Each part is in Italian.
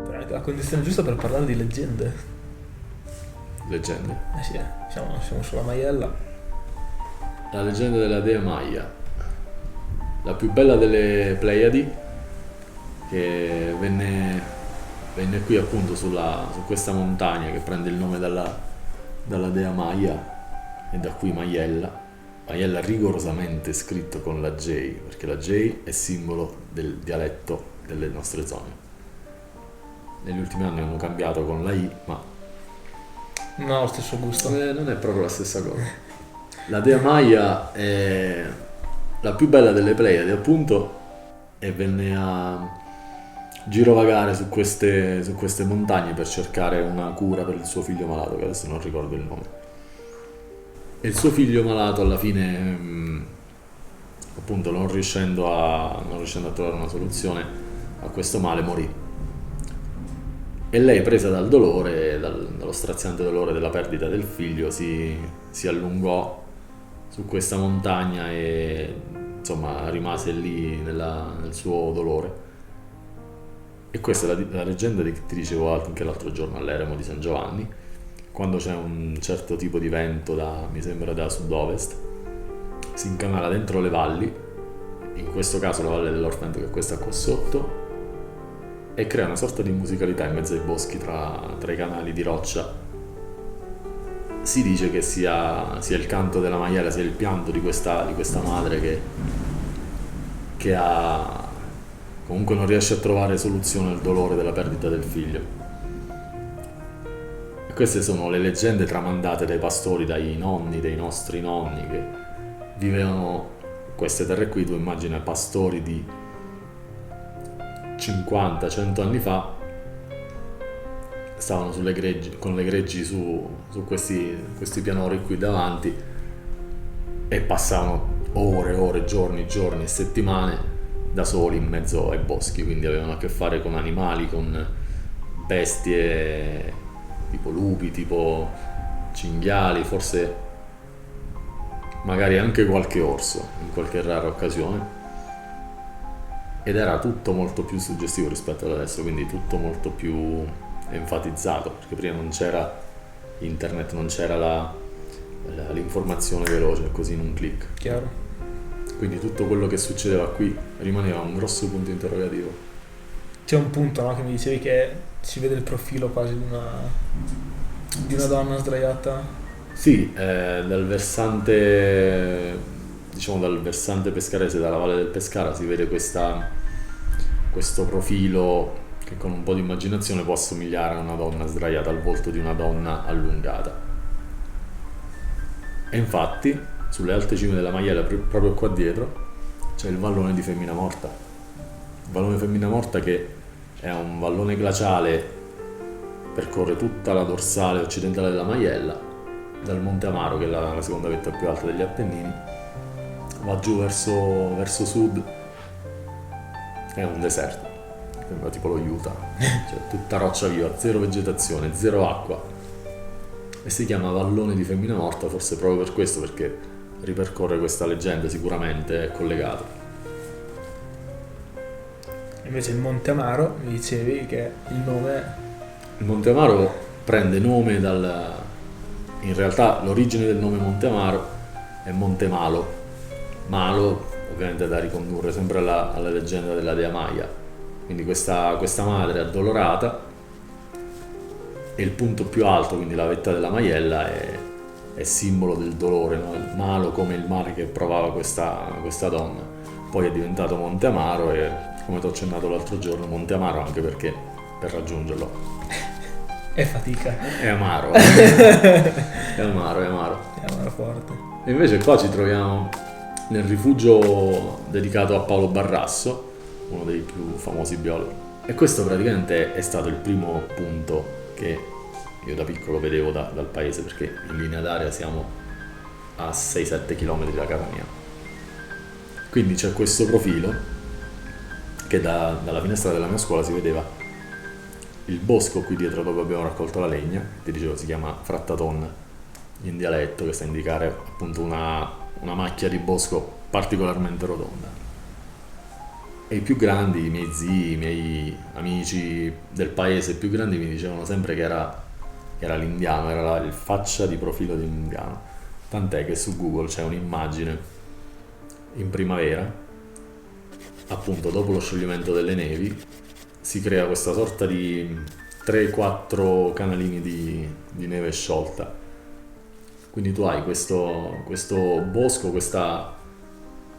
Però è la condizione giusta per parlare di leggende. Leggende. Eh sì, siamo sulla Maiella. La leggenda della dea Maya, la più bella delle Pleiadi, che venne qui appunto su questa montagna che prende il nome dalla dea Maya, e da qui Maiella. Maiella rigorosamente scritto con la J, perché la J è simbolo del dialetto delle nostre zone. Negli ultimi anni hanno cambiato con la I, ma Non ha lo stesso gusto. non è proprio la stessa cosa. La dea Maya è la più bella delle Pleiadi, appunto, e venne a girovagare su queste montagne per cercare una cura per il suo figlio malato, che adesso non ricordo il nome. E il suo figlio malato alla fine, appunto, non riuscendo a trovare una soluzione a questo male, morì. E lei, presa dal dolore, dallo straziante dolore della perdita del figlio, si allungò su questa montagna e insomma rimase lì nel suo dolore. E questa è la leggenda che ti dicevo anche l'altro giorno all'eremo di San Giovanni, quando c'è un certo tipo di vento mi sembra da sud-ovest, si incanala dentro le valli, in questo caso la valle dell'Orfento, che è questa qua sotto, e crea una sorta di musicalità in mezzo ai boschi tra i canali di roccia. Si dice che sia il canto della maiala, sia il pianto di questa madre che comunque non riesce a trovare soluzione al dolore della perdita del figlio. E queste sono le leggende tramandate dai pastori, dai nonni, dei nostri nonni, che vivevano queste terre qui. Tu immagina pastori di 50-100 anni fa, stavano con le greggi su questi pianori qui davanti e passavano ore, giorni e settimane da soli in mezzo ai boschi, quindi avevano a che fare con animali, con bestie tipo lupi, tipo cinghiali, forse magari anche qualche orso in qualche rara occasione. Ed era tutto molto più suggestivo rispetto ad adesso, quindi tutto molto più enfatizzato, perché prima non c'era internet, non c'era l'informazione veloce così in un click. Chiaro. Quindi tutto quello che succedeva qui rimaneva un grosso punto interrogativo. C'è un punto, no, che mi dicevi che si vede il profilo quasi di una donna sdraiata. Sì, dal versante pescarese, dalla Valle del Pescara, si vede questo profilo che con un po' di immaginazione può assomigliare a una donna sdraiata, al volto di una donna allungata. E infatti sulle alte cime della Maiella, proprio qua dietro, c'è il vallone di Femmina Morta. Il vallone Femmina Morta, che è un vallone glaciale, percorre tutta la dorsale occidentale della Maiella, dal Monte Amaro, che è la seconda vetta più alta degli Appennini, va giù verso sud. È un deserto, sembra tipo lo Utah, cioè tutta roccia viva, zero vegetazione, zero acqua, e si chiama Vallone di Femmina Morta forse proprio per questo, perché ripercorre questa leggenda, sicuramente è collegato. Invece il Monte Amaro, mi dicevi che il Monte Amaro prende nome in realtà l'origine del nome Monte Amaro è Monte Malo, ovviamente da ricondurre sempre alla leggenda della dea Maya. Quindi questa madre addolorata, e il punto più alto, quindi la vetta della Maiella, è simbolo del dolore, no? Il malo, come il male che provava questa donna. Poi è diventato Monte Amaro, e come ti ho accennato l'altro giorno, Monte Amaro anche perché per raggiungerlo è fatica. è amaro. è amaro. È amaro forte. E invece qua ci troviamo nel rifugio dedicato a Paolo Barrasso, uno dei più famosi biologi. E questo praticamente è stato il primo punto che io da piccolo vedevo dal paese, perché in linea d'aria siamo a 6-7 km da casa mia. Quindi c'è questo profilo che dalla finestra della mia scuola si vedeva il bosco qui dietro dove abbiamo raccolto la legna, ti dicevo si chiama Frattaton in dialetto, che sta a indicare appunto una macchia di bosco particolarmente rotonda. E i più grandi, i miei zii, i miei amici del paese più grandi mi dicevano sempre che era l'indiano, era il faccia di profilo di un indiano. Tant'è che su Google c'è un'immagine in primavera, appunto dopo lo scioglimento delle nevi, si crea questa sorta di 3-4 canalini di neve sciolta. Quindi tu hai questo bosco, questa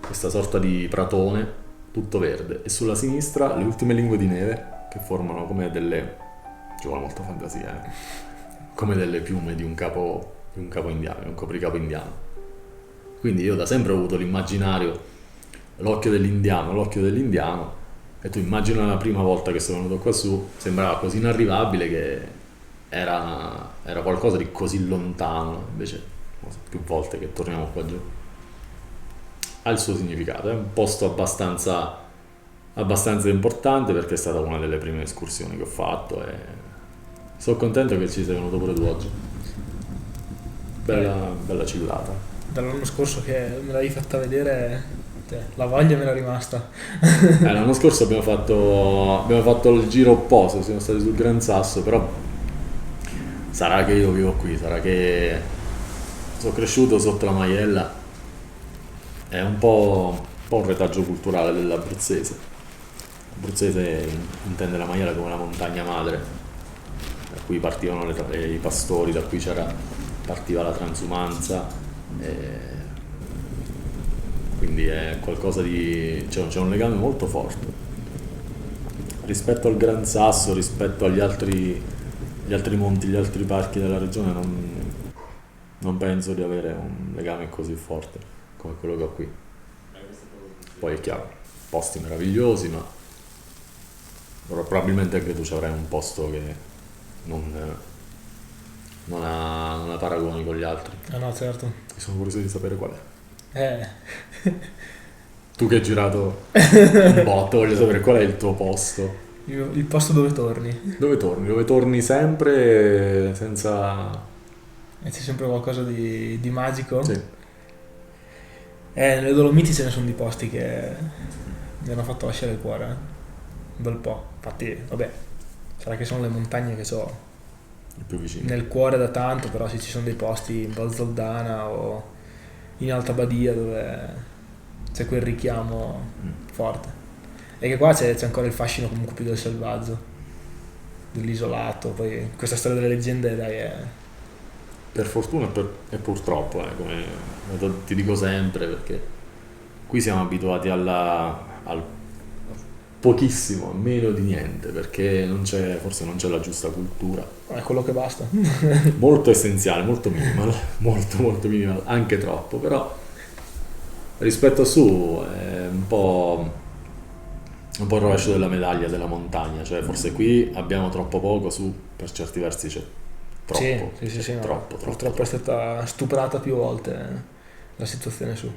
sorta di pratone tutto verde e sulla sinistra le ultime lingue di neve che formano come delle, ci vuole molta fantasia, come delle piume di un capo indiano, un copricapo indiano. Quindi io da sempre ho avuto l'immaginario, l'occhio dell'indiano, e tu immagina la prima volta che sono venuto qua su, sembrava così inarrivabile che era qualcosa di così lontano, invece più volte che torniamo qua giù ha il suo significato. È un posto abbastanza importante perché è stata una delle prime escursioni che ho fatto e sono contento che ci sei venuto pure tu oggi. Bella chillata. Dall'anno scorso che me l'avevi fatta vedere, cioè, la voglia me l'è rimasta. L'anno scorso abbiamo fatto il giro opposto, siamo stati sul Gran Sasso, però sarà che io vivo qui, sarà che sono cresciuto sotto la Maiella, è un po' un retaggio culturale dell'abruzzese. L'abruzzese intende la Maiella come la montagna madre, da cui partivano i pastori, da cui partiva la transumanza, quindi è qualcosa di, c'è un legame molto forte rispetto al Gran Sasso, rispetto agli altri monti, gli altri parchi della regione. Non penso di avere un legame così forte come quello che ho qui. Poi è chiaro, posti meravigliosi, ma probabilmente anche tu ci avrai un posto che non ha paragoni con gli altri. Ah no, certo. Sono curioso di sapere qual è. Eh, Tu che hai girato un botto, voglio sapere qual è il tuo posto. il posto dove torni. Dove torni? Dove torni sempre senza... E c'è sempre qualcosa di magico. Sì. Nelle Dolomiti ce ne sono di posti che mi hanno fatto lasciare il cuore, un bel po'. Infatti, vabbè, sarà che sono le montagne che so Il più vicino. nel cuore da tanto, però se ci sono dei posti in Val Zoldana o in Alta Badia dove c'è quel richiamo forte. E che qua c'è ancora il fascino comunque più del selvaggio, dell'isolato. Poi questa storia delle leggende, dai, è... Per fortuna e purtroppo, come ti dico sempre, perché qui siamo abituati al pochissimo, a meno di niente, perché forse non c'è la giusta cultura. è quello che basta. Molto essenziale, molto minimal, molto minimal, anche troppo, però rispetto a su è un po' il rovescio della medaglia della montagna, cioè forse qui abbiamo troppo poco, su per certi versi c'è troppo, sì, no. troppo. Purtroppo è stata stuprata più volte la situazione su.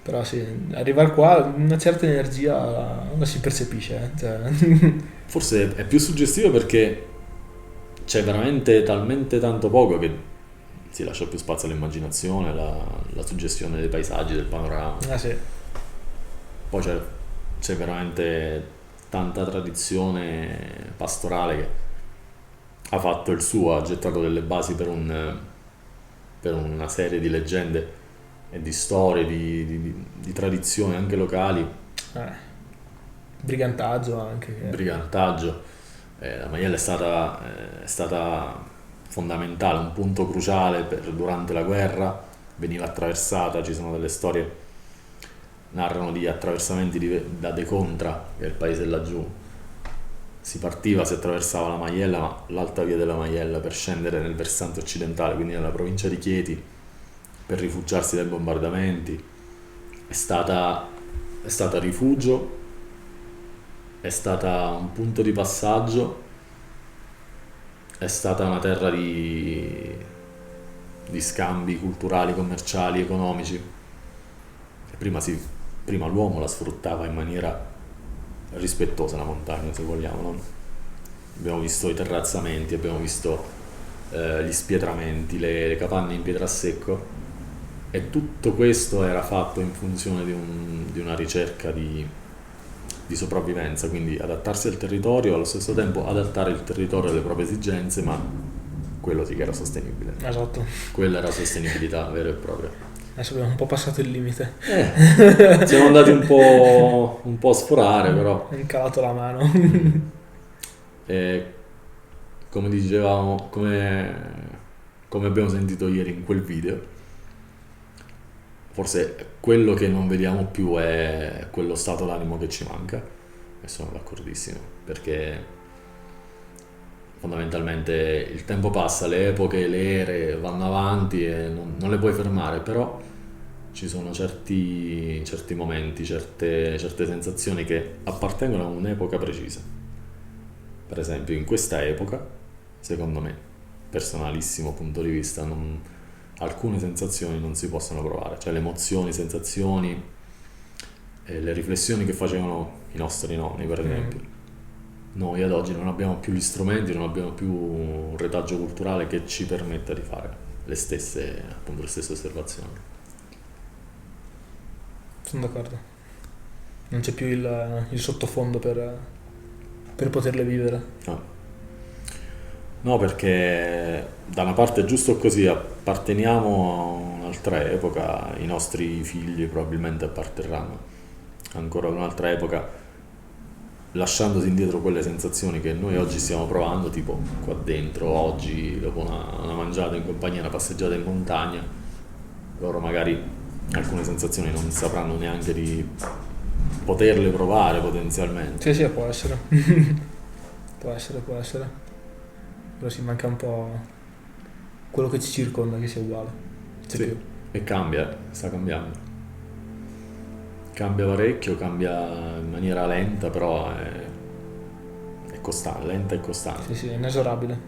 Però sì, arrivare qua una certa energia la si percepisce, Cioè, Forse è più suggestivo perché c'è veramente talmente tanto poco che si lascia più spazio all'immaginazione, la suggestione dei paesaggi, del panorama. sì. Poi c'è veramente tanta tradizione pastorale che ha fatto il suo, ha gettato delle basi per una serie di leggende e di storie, di tradizioni anche locali. Brigantaggio anche. Brigantaggio. La Maiella è stata fondamentale, un punto cruciale durante la guerra, veniva attraversata, ci sono delle storie, narrano di attraversamenti da De Contra, che è il paese laggiù. Si attraversava la Maiella, ma l'alta via della Maiella per scendere nel versante occidentale, quindi nella provincia di Chieti, per rifugiarsi dai bombardamenti. È stata rifugio, è stata un punto di passaggio, è stata una terra di scambi culturali, commerciali, economici. E prima l'uomo la sfruttava in maniera rispettosa la montagna, se vogliamo, no? Abbiamo visto i terrazzamenti, abbiamo visto gli spietramenti, le capanne in pietra a secco, e tutto questo era fatto in funzione di una ricerca di di sopravvivenza, quindi adattarsi al territorio, allo stesso tempo adattare il territorio alle proprie esigenze, ma quello sì che era sostenibile. Esatto. Quella era sostenibilità vera e propria. Adesso abbiamo un po' passato il limite. Siamo andati un po' a sforare, però. Ho incalato la mano. E come dicevamo, come abbiamo sentito ieri in quel video, forse quello che non vediamo più è quello stato d'animo che ci manca, e sono d'accordissimo, perché fondamentalmente il tempo passa, le epoche, le ere vanno avanti e non le puoi fermare, però ci sono certi momenti, certe sensazioni che appartengono a un'epoca precisa. Per esempio, in questa epoca, secondo me, personalissimo punto di vista, alcune sensazioni non si possono provare, cioè le emozioni, sensazioni, le riflessioni che facevano i nostri nonni, per esempio. Noi ad oggi non abbiamo più gli strumenti, non abbiamo più un retaggio culturale che ci permetta di fare le stesse osservazioni. Sono d'accordo. Non c'è più il sottofondo per poterle vivere. No, perché da una parte è giusto così, apparteniamo a un'altra epoca, i nostri figli probabilmente apparterranno ancora ad un'altra epoca, lasciandosi indietro quelle sensazioni che noi oggi stiamo provando, tipo qua dentro, oggi, dopo una mangiata in compagnia, una passeggiata in montagna, loro magari alcune sensazioni non sapranno neanche di poterle provare potenzialmente. Sì, può essere. Può essere. Però si manca un po' quello che ci circonda, che sia uguale. C'è Sì, più. e cambia, sta cambiando. Cambia parecchio, cambia in maniera lenta, però è costante, lenta e costante. Sì, è inesorabile.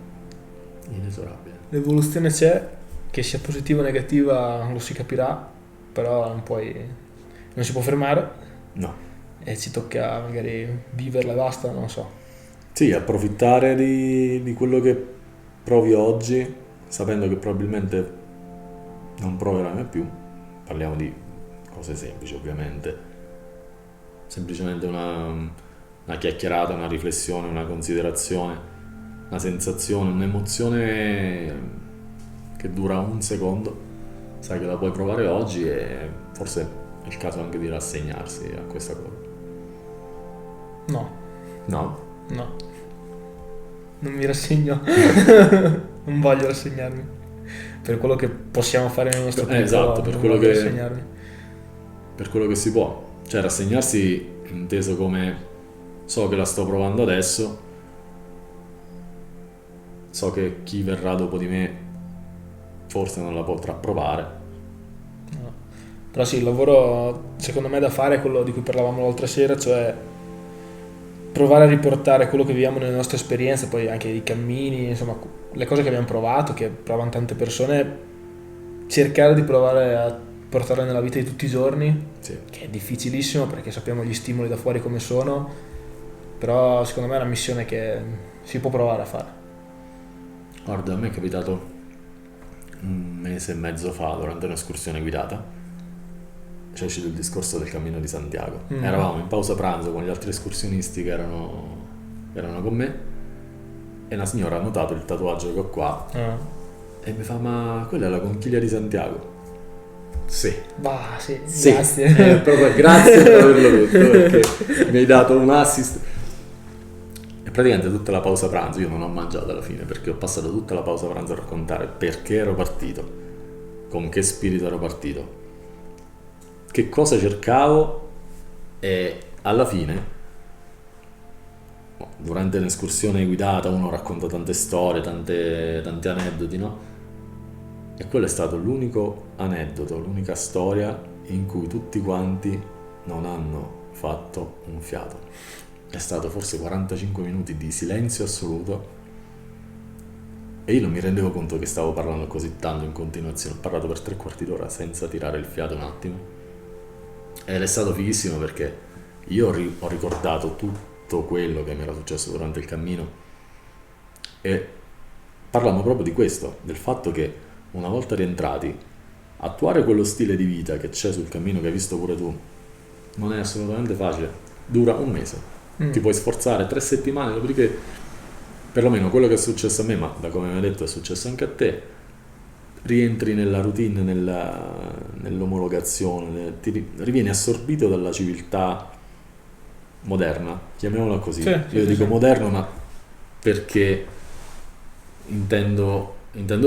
Inesorabile. L'evoluzione c'è, che sia positiva o negativa lo si capirà, però non si può fermare No. e ci tocca magari viverla e basta, non so. Sì, approfittare di quello che provi oggi, sapendo che probabilmente non proverai mai più. Parliamo di cose semplici, ovviamente. Semplicemente una chiacchierata, una riflessione, una considerazione, una sensazione, un'emozione che dura un secondo. Sai che la puoi provare oggi e forse è il caso anche di rassegnarsi a questa cosa. No. No? No, non mi rassegno, non voglio rassegnarmi. Per quello che possiamo fare nel nostro piccolo, esatto, non voglio rassegnarmi. Per quello che si può. Cioè rassegnarsi inteso come so che la sto provando adesso, so che chi verrà dopo di me forse non la potrà provare. No. Però sì, il lavoro secondo me da fare è quello di cui parlavamo l'altra sera, cioè provare a riportare quello che viviamo nelle nostre esperienze, poi anche i cammini, insomma, le cose che abbiamo provato, che provano tante persone, cercare di provare a portarle nella vita di tutti i giorni, Sì. che è difficilissimo perché sappiamo gli stimoli da fuori come sono, però secondo me è una missione che si può provare a fare. Guarda, a me è capitato un mese e mezzo fa durante un'escursione guidata. C'è uscito il discorso del Cammino di Santiago. Eravamo in pausa pranzo con gli altri escursionisti che erano con me e una signora ha notato il tatuaggio che ho qua e mi fa: ma quella è la conchiglia di Santiago? Sì. Bah, sì, Sì. grazie. Proprio grazie per averlo detto, perché mi hai dato un assist. E praticamente tutta la pausa pranzo io non ho mangiato alla fine, perché ho passato tutta la pausa pranzo a raccontare perché ero partito, con che spirito ero partito, che cosa cercavo, e alla fine, durante l'escursione guidata, uno racconta tante storie, tanti aneddoti, no? E quello è stato l'unico aneddoto, l'unica storia in cui tutti quanti non hanno fatto un fiato. È stato forse 45 minuti di silenzio assoluto e io non mi rendevo conto che stavo parlando così tanto in continuazione. Ho parlato per 3/4 d'ora senza tirare il fiato un attimo. Ed è stato fighissimo perché io ho ricordato tutto quello che mi era successo durante il cammino e parlando proprio di questo, del fatto che una volta rientrati, attuare quello stile di vita che c'è sul cammino, che hai visto pure tu, non è assolutamente facile. dura un mese. Ti puoi sforzare 3 settimane, dopodiché, perlomeno quello che è successo a me, ma da come mi hai detto è successo anche a te, rientri nella routine, nell'omologazione, rivieni assorbito dalla civiltà moderna, chiamiamola così. Sì, Io sì, dico sì. moderno, ma perché intendo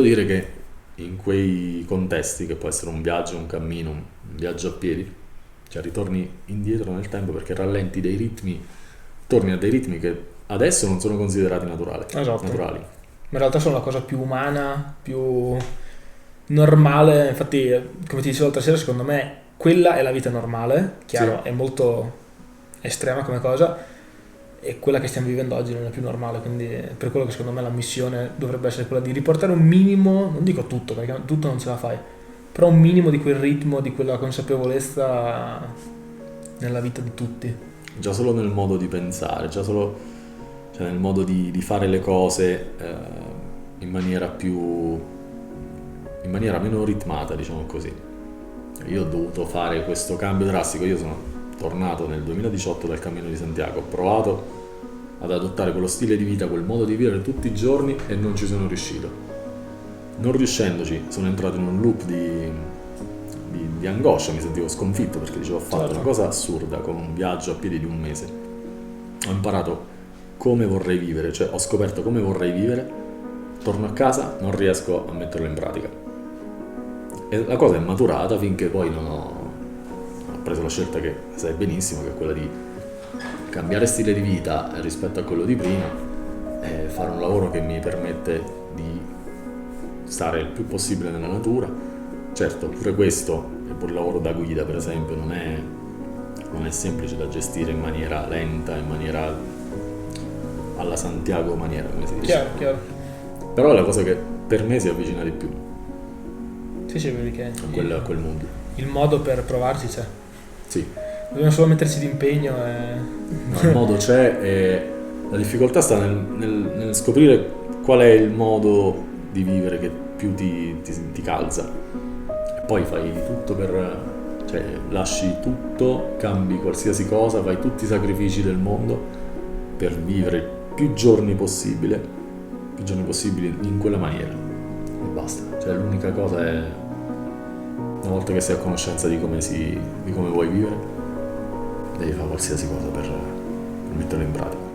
dire che in quei contesti, che può essere un viaggio, un cammino, un viaggio a piedi, cioè ritorni indietro nel tempo perché rallenti dei ritmi, torni a dei ritmi che adesso non sono considerati Esatto. naturali. Ma in realtà sono la cosa più umana, più normale. Infatti, come ti dicevo l'altra sera, secondo me quella è la vita normale. Sì, Chiaro, è molto estrema come cosa. E quella che stiamo vivendo oggi non è più normale. Quindi, per quello che secondo me la missione dovrebbe essere quella di riportare un minimo, non dico tutto, perché tutto non ce la fai, però un minimo di quel ritmo, di quella consapevolezza nella vita di tutti. già solo nel modo di pensare, già solo, cioè, nel modo di fare le cose in maniera in maniera meno ritmata, diciamo così. Io ho dovuto fare questo cambio drastico, io sono tornato nel 2018 dal Cammino di Santiago, ho provato ad adottare quello stile di vita, quel modo di vivere tutti i giorni e non ci sono riuscito. Non riuscendoci sono entrato in un loop di angoscia, mi sentivo sconfitto perché dicevo ho fatto Certo. una cosa assurda con un viaggio a piedi di un mese. Ho imparato come vorrei vivere, cioè ho scoperto come vorrei vivere, torno a casa, non riesco a metterlo in pratica. E la cosa è maturata finché poi non ho preso la scelta che sai benissimo, che è quella di cambiare stile di vita rispetto a quello di prima e fare un lavoro che mi permette di stare il più possibile nella natura. Certo, pure questo, e pure il lavoro da guida per esempio, non è semplice da gestire in maniera lenta, in maniera alla Santiago maniera, come si dice. Chiaro, chiaro. Però è la cosa che per me si avvicina di più Sì, sì, vedi che a quel mondo. il modo per provarci c'è. Sì, Dobbiamo solo metterci d'impegno e... no, il modo c'è e la difficoltà sta nel scoprire qual è il modo di vivere che più ti calza. E poi fai di tutto cioè lasci tutto, cambi qualsiasi cosa, fai tutti i sacrifici del mondo per vivere più giorni possibili in quella maniera. E basta. Cioè l'unica cosa è, una volta che sei a conoscenza di come vuoi vivere, devi fare qualsiasi cosa per metterlo in pratica.